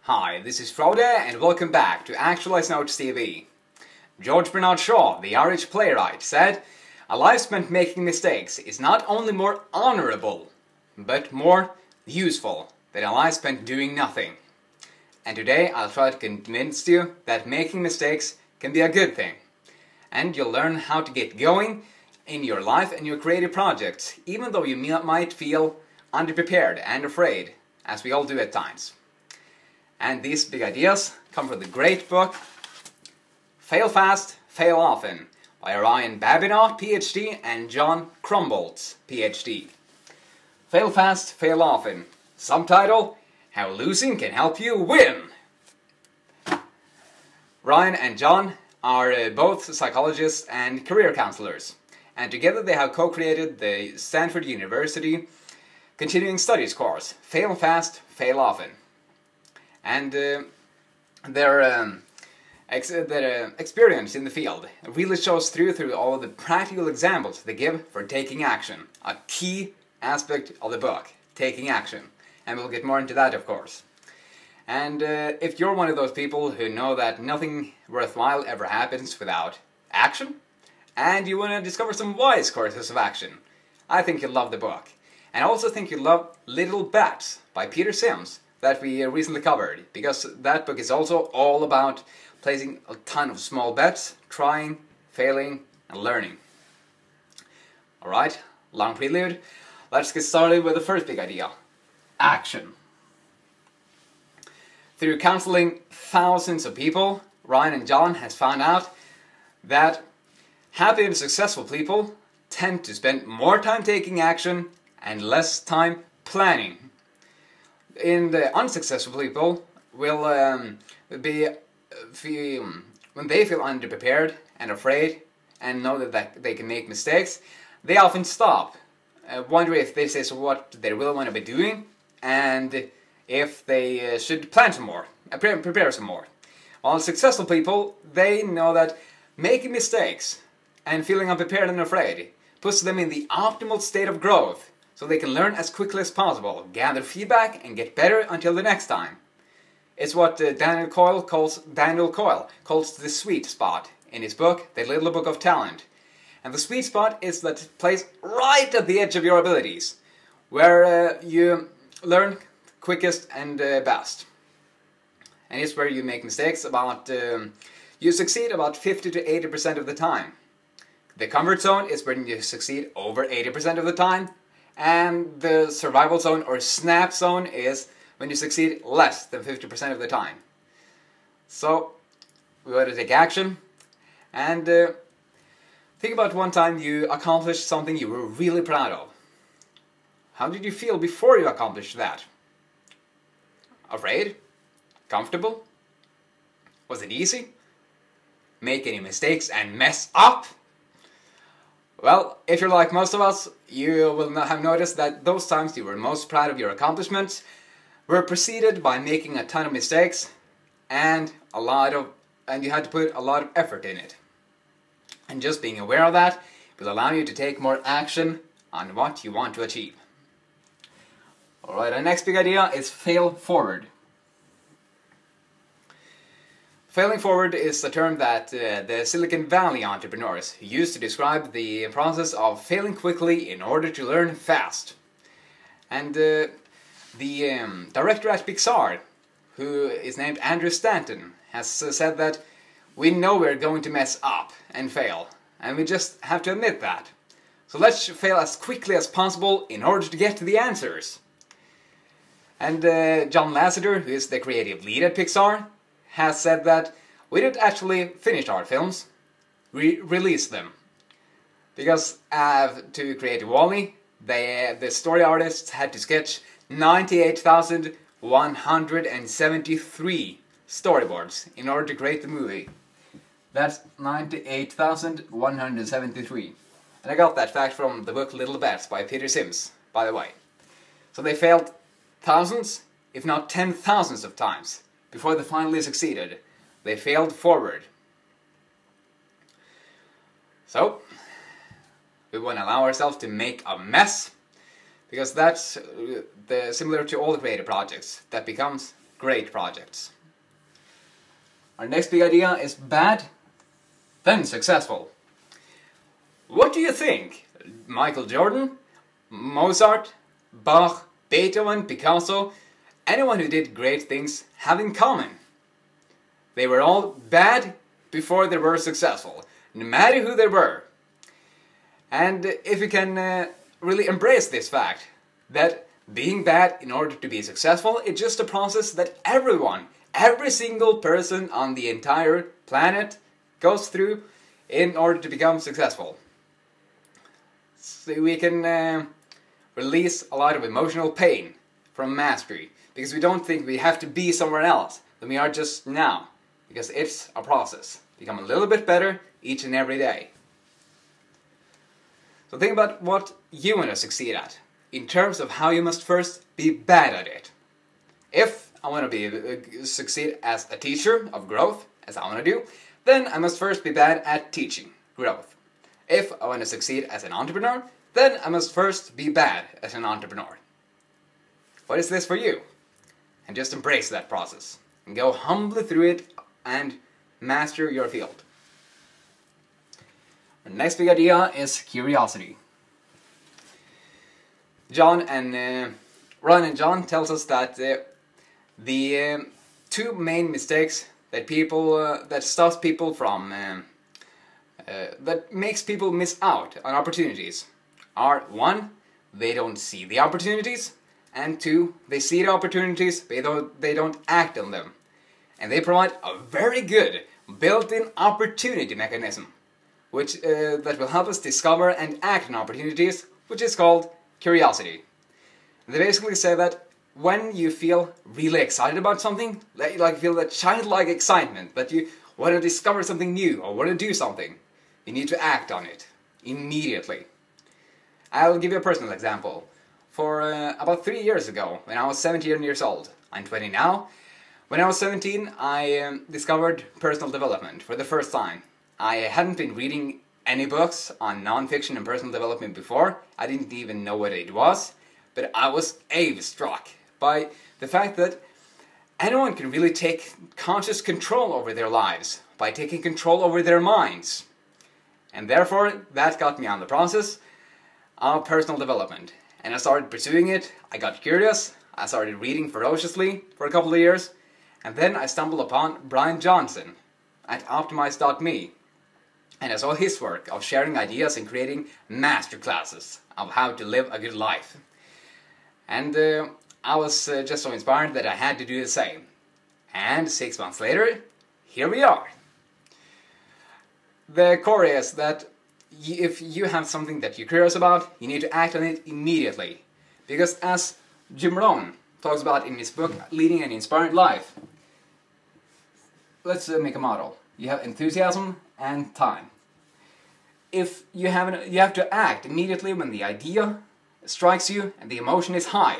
Hi, this is Frode and welcome back to ActualizeNotes TV. George Bernard Shaw, the Irish playwright, said, "A life spent making mistakes is not only more honourable, but more useful than a life spent doing nothing." And today I'll try to convince you that making mistakes can be a good thing. And you'll learn how to get going in your life and your creative projects, even though you might feel underprepared and afraid, as we all do at times. And these big ideas come from the great book Fail Fast, Fail Often by Ryan Babineaux, Ph.D. and John Krumboltz, Ph.D. Fail Fast, Fail Often. Subtitle, How Losing Can Help You Win. Ryan and John are both psychologists and career counselors, and together they have co-created the Stanford University Continuing Studies course, Fail Fast, Fail Often. And their experience in the field really shows through all of the practical examples they give for taking action. A key aspect of the book, taking action. And we'll get more into that, of course. And if you're one of those people who know that nothing worthwhile ever happens without action, and you want to discover some wise courses of action, I think you'll love the book. And I also think you'll love Little Bets by Peter Sims, that we recently covered, because that book is also all about placing a ton of small bets, trying, failing, and learning. Alright, long prelude. Let's get started with the first big idea. Action. Through counseling thousands of people, Ryan and John has found out that happy and successful people tend to spend more time taking action and less time planning. In the unsuccessful people will be when they feel underprepared and afraid and know that they can make mistakes, they often stop, wondering if this is what they really want to be doing and if they should plan some more, prepare some more. While successful people, they know that making mistakes and feeling unprepared and afraid puts them in the optimal state of growth, so they can learn as quickly as possible, gather feedback, and get better until the next time. It's what Daniel Coyle calls the sweet spot in his book, The Little Book of Talent. And the sweet spot is that place right at the edge of your abilities, where you learn quickest and best. And it's where you make mistakes you succeed about 50 to 80% of the time. The comfort zone is when you succeed over 80% of the time. And the survival zone or snap zone is when you succeed less than 50% of the time. So, we want to take action and think about one time you accomplished something you were really proud of. How did you feel before you accomplished that? Afraid? Comfortable? Was it easy? Make any mistakes and mess up? Well, if you're like most of us, you will have noticed that those times you were most proud of your accomplishments were preceded by making a ton of mistakes and you had to put a lot of effort in it. And just being aware of that will allow you to take more action on what you want to achieve. Alright, our next big idea is fail forward. Failing forward is a term that the Silicon Valley entrepreneurs use to describe the process of failing quickly in order to learn fast. And the director at Pixar, who is named Andrew Stanton, has said that we know we're going to mess up and fail, and we just have to admit that. So let's fail as quickly as possible in order to get to the answers. And John Lasseter, who is the creative lead at Pixar, has said that we didn't actually finish our films, we released them. Because to create WALL-E, the story artists had to sketch 98,173 storyboards in order to create the movie. That's 98,173. And I got that fact from the book Little Bets by Peter Sims, by the way. So they failed thousands, if not 10,000s of times before they finally succeeded. They failed forward. So, we want to allow ourselves to make a mess, because that's similar to all the creative projects. That becomes great projects. Our next big idea is bad, then successful. What do you think Michael Jordan, Mozart, Bach, Beethoven, Picasso, anyone who did great things have in common? They were all bad before they were successful, no matter who they were. And if you can really embrace this fact, that being bad in order to be successful is just a process that everyone, every single person on the entire planet goes through in order to become successful. So we can release a lot of emotional pain from mastery, because we don't think we have to be somewhere else than we are just now, because it's a process. Become a little bit better each and every day. So think about what you want to succeed at, in terms of how you must first be bad at it. If I want to succeed as a teacher of growth, as I want to do, then I must first be bad at teaching growth. If I want to succeed as an entrepreneur, then I must first be bad as an entrepreneur. What is this for you? And just embrace that process, and go humbly through it and master your field. The next big idea is curiosity. Ron and John tells us that the two main mistakes that that stops people from that makes people miss out on opportunities are: 1, they don't see the opportunities, and 2, they see the opportunities but they don't act on them. And they provide a very good built-in opportunity mechanism, which that will help us discover and act on opportunities, which is called curiosity. They basically say that when you feel really excited about something, like feel that childlike excitement, that you want to discover something new or want to do something, you need to act on it immediately. I'll give you a personal example. For about 3 years ago, when I was 17 years old, I'm 20 now. When I was 17, I discovered personal development for the first time. I hadn't been reading any books on non-fiction and personal development before. I didn't even know what it was, but I was awe-struck by the fact that anyone can really take conscious control over their lives by taking control over their minds. And therefore, that got me on the process of personal development. And I started pursuing it. I got curious. I started reading ferociously for a couple of years. And then I stumbled upon Brian Johnson at Optimize.me. And I saw his work of sharing ideas and creating masterclasses of how to live a good life. And I was just so inspired that I had to do the same. And 6 months later, here we are. The core is that if you have something that you're curious about, you need to act on it immediately. Because as Jim Rohn talks about in his book, Leading an Inspired Life, let's make a model. You have enthusiasm and time. If you have to act immediately when the idea strikes you and the emotion is high.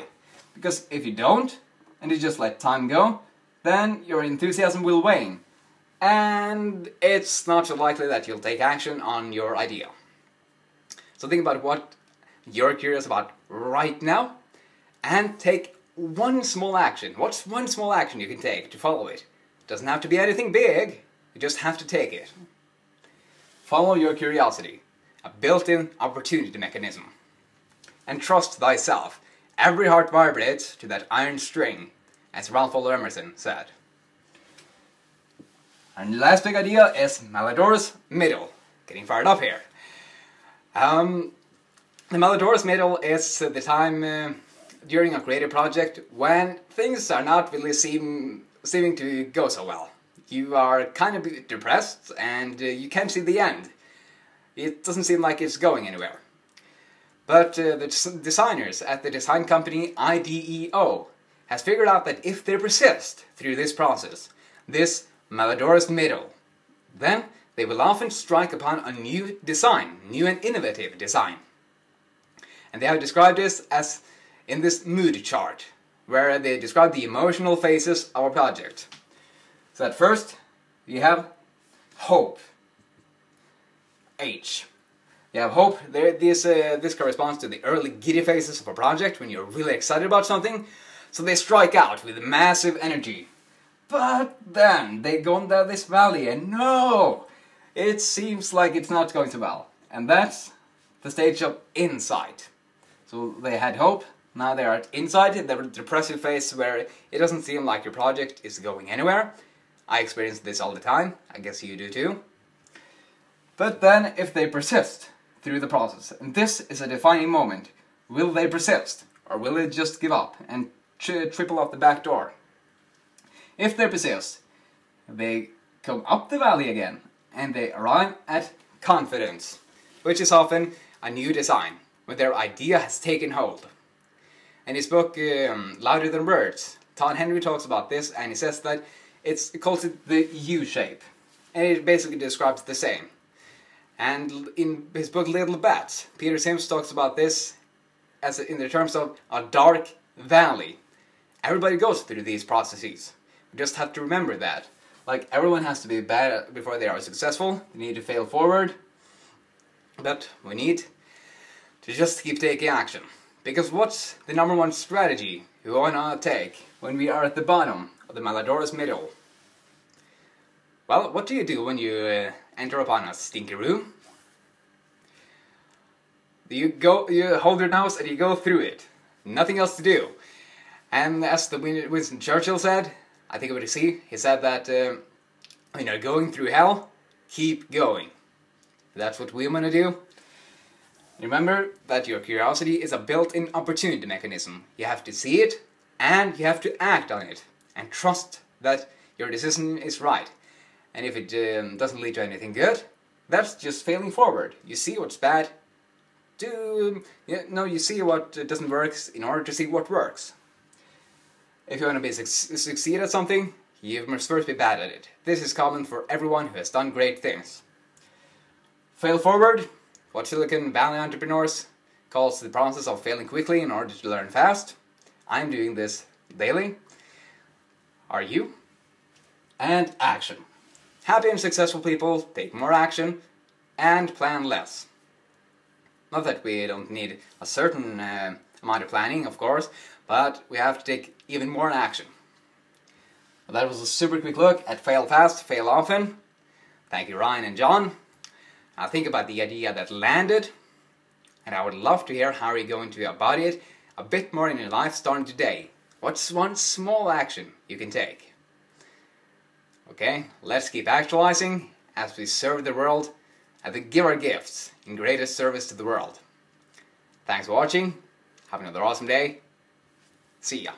Because if you don't, and you just let time go, then your enthusiasm will wane. And it's not so likely that you'll take action on your idea. So think about what you're curious about right now, and take one small action. What's one small action you can take to follow it? It doesn't have to be anything big, you just have to take it. Follow your curiosity, a built-in opportunity mechanism. And trust thyself. Every heart vibrates to that iron string, as Ralph Waldo Emerson said. And the last big idea is Maladoras Middle. Getting fired up here. The Maladoras Middle is the time during a creative project when things are not really seeming to go so well. You are kind of depressed and you can't see the end. It doesn't seem like it's going anywhere. But the designers at the design company IDEO has figured out that if they persist through this process, this Maladoras Middle, then they will often strike upon a new design, new and innovative design. And they have described this as in this mood chart, where they describe the emotional phases of a project. So at first, you have hope. H. You have hope. This corresponds to the early giddy phases of a project when you're really excited about something. So they strike out with massive energy. But then they go down this valley and no! It seems like it's not going so well. And that's the stage of insight. So they had hope, now they are at insight, the depressive phase where it doesn't seem like your project is going anywhere. I experience this all the time, I guess you do too. But then if they persist through the process, and this is a defining moment, will they persist? Or will they just give up and triple off the back door? If they persist, they come up the valley again, and they arrive at confidence, which is often a new design, when their idea has taken hold. In his book, Louder Than Words, Todd Henry talks about this, and he says that he calls it the U-shape, and it basically describes the same. And in his book Little Bats, Peter Sims talks about this as in the terms of a dark valley. Everybody goes through these processes. We just have to remember that. Like, everyone has to be bad before they are successful. They need to fail forward. But we need to just keep taking action. Because what's the #1 strategy we want to take when we are at the bottom of the Maladoras Middle? Well, what do you do when you enter upon a stinky room? You hold your nose and you go through it. Nothing else to do. And as the Winston Churchill said, I think it was he said that, going through hell, keep going. That's what we want to do. Remember that your curiosity is a built-in opportunity mechanism. You have to see it, and you have to act on it. And trust that your decision is right. And if it doesn't lead to anything good, that's just failing forward. You see what's bad. You see what doesn't work in order to see what works. If you want to succeed at something, you must first be bad at it. This is common for everyone who has done great things. Fail forward, what Silicon Valley entrepreneurs calls the process of failing quickly in order to learn fast. I'm doing this daily. Are you? And action. Happy and successful people take more action and plan less. Not that we don't need a certain amount of planning, of course, but we have to take even more action. Well, that was a super quick look at fail fast, fail often. Thank you, Ryan and John. Now think about the idea that landed, and I would love to hear how you're going to embody it a bit more in your life starting today. What's one small action you can take? Okay, let's keep actualizing as we serve the world and give our gifts in greatest service to the world. Thanks for watching. Have another awesome day. See ya.